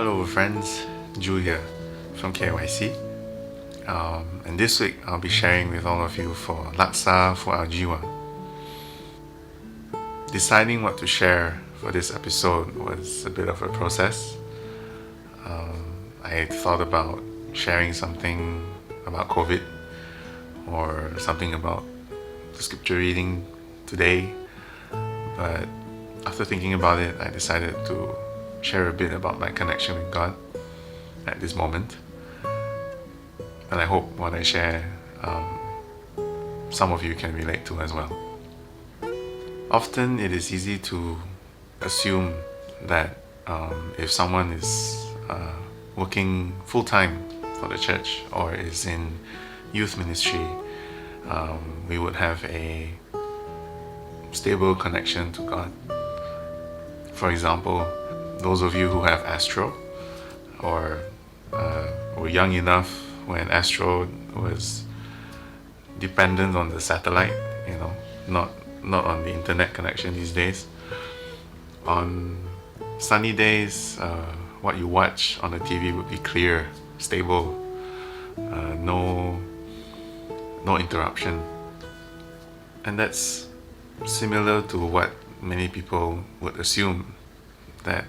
Hello friends, Julian from KAYC. And this week I'll be sharing with all of you for LAKSAForOurJIWA. Deciding what to share for this episode was a bit of a process. I thought about sharing something about COVID or something about the scripture reading today, but after thinking about it, I decided to share a bit about my connection with God at this moment. And I hope what I share some of you can relate to as well. Often it is easy to assume that if someone is working full-time for the church or is in youth ministry, we would have a stable connection to God. For example, those of you who have Astro or were young enough when Astro was dependent on the satellite, not on the internet connection these days. On sunny days, what you watch on the TV would be clear, stable, no interruption. And that's similar to what many people would assume that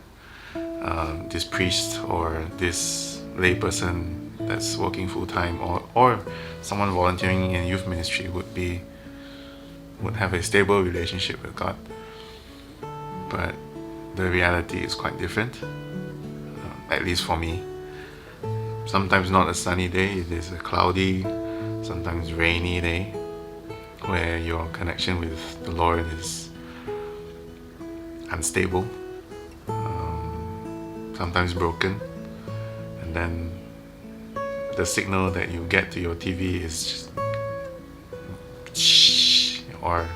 this priest or this layperson that's working full-time or someone volunteering in youth ministry would have a stable relationship with God. But the reality is quite different, at least for me. Sometimes not a sunny day, it is a cloudy, sometimes rainy day where your connection with the Lord is unstable, sometimes broken, and then the signal that you get to your TV is just or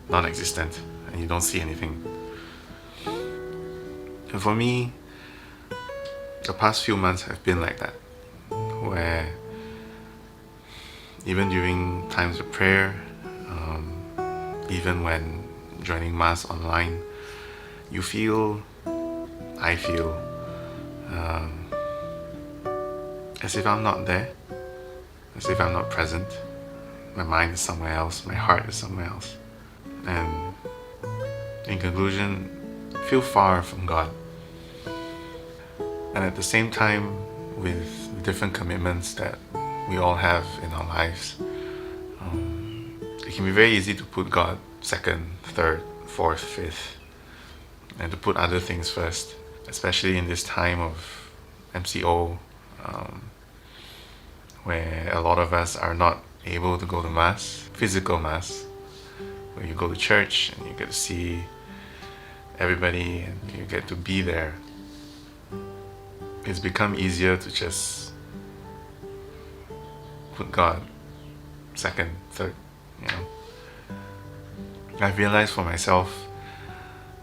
non-existent and you don't see anything. And for me, the past few months have been like that, where even during times of prayer, even when joining Mass online, I feel as if I'm not there, as if I'm not present. My mind is somewhere else, my heart is somewhere else. And in conclusion, feel far from God. And at the same time, with different commitments that we all have in our lives, it can be very easy to put God second, third, fourth, fifth, and to put other things first, especially in this time of MCO, where a lot of us are not able to go to Mass, physical Mass, where you go to church and you get to see everybody and you get to be there. It's become easier to just put God second, third, I've realized for myself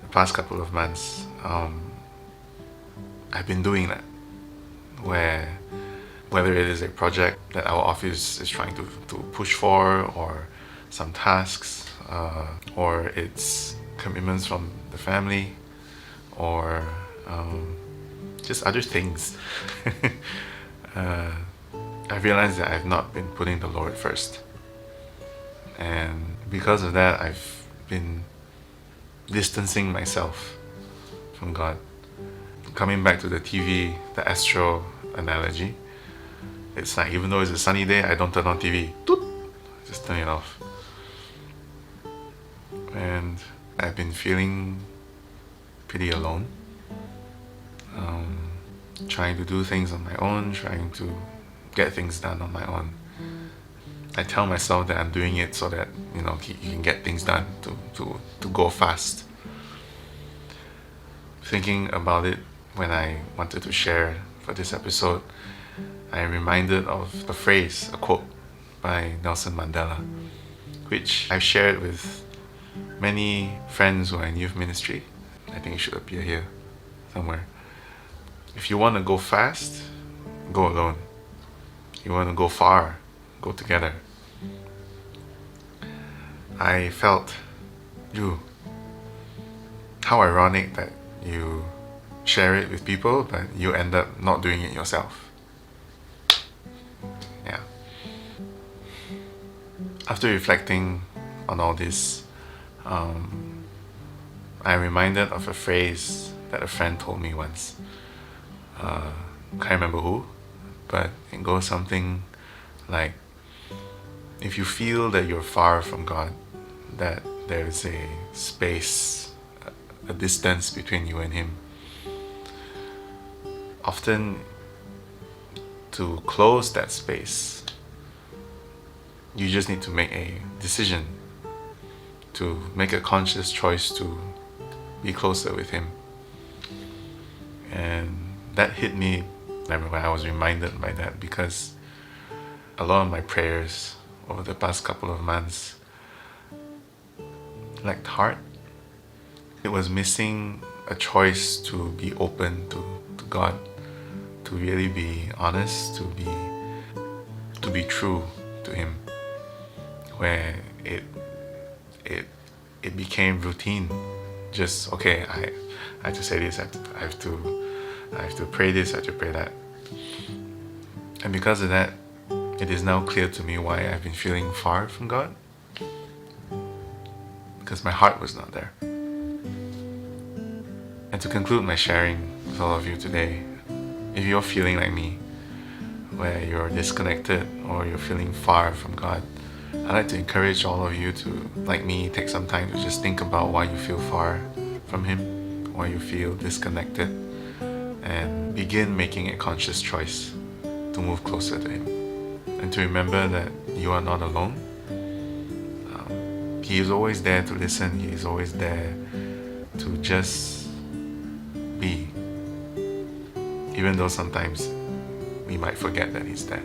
the past couple of months, I've been doing that, whether it is a project that our office is trying to push for, or some tasks, or it's commitments from the family, or just other things. I've realized that I've not been putting the Lord first. And because of that, I've been distancing myself from God. Coming back to the TV, the Astro analogy, it's like even though it's a sunny day, I don't turn on TV. Just turn it off. And I've been feeling pretty alone. Trying to do things on my own, trying to get things done on my own. I tell myself that I'm doing it so that you can get things done, to go fast. Thinking about it when I wanted to share for this episode, I am reminded of a phrase, a quote by Nelson Mandela, which I've shared with many friends who are in youth ministry. I think it should appear here somewhere. If you want to go fast, go alone. You want to go far, go together. I felt, how ironic that you share it with people, but you end up not doing it yourself. Yeah. After reflecting on all this, I'm reminded of a phrase that a friend told me once. Can't remember who, but it goes something like, if you feel that you're far from God, that there is a space, a distance between you and Him, often to close that space, you just need to make a decision, to make a conscious choice to be closer with Him. And that hit me when I was reminded by that, because a lot of my prayers over the past couple of months lacked heart. It was missing a choice to be open to God, to really be honest, to be true to Him, where it became routine. Just, okay, I have to say this, I have to pray this, I have to pray that. And because of that, it is now clear to me why I've been feeling far from God. Because my heart was not there. And to conclude my sharing with all of you today, if you're feeling like me, where you're disconnected or you're feeling far from God, I'd like to encourage all of you to, like me, take some time to just think about why you feel far from Him, why you feel disconnected, and begin making a conscious choice to move closer to Him. And to remember that you are not alone. He is always there to listen. He is always there to just be, even though sometimes we might forget that He's there.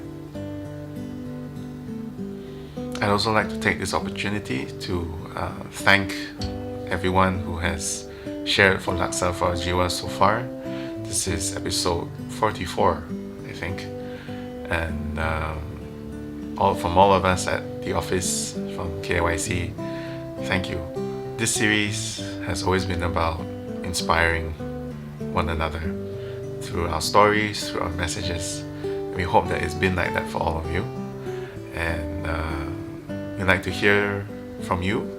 I'd also like to take this opportunity to thank everyone who has shared for LAKSAForOurJIWA so far. This is episode 44, I think. And from all of us at the office, from KAYC, thank you. This series has always been about inspiring one another through our stories, through our messages. We hope that it's been like that for all of you. And we'd like to hear from you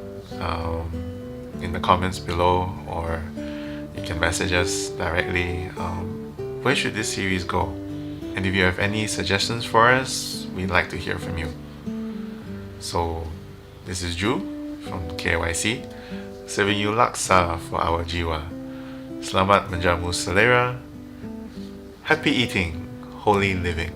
in the comments below, or you can message us directly. Where should this series go? And if you have any suggestions for us, we'd like to hear from you. So, this is Ju from KAYC, serving you laksa for our jiwa. Selamat menjamu selera. Happy eating, holy living.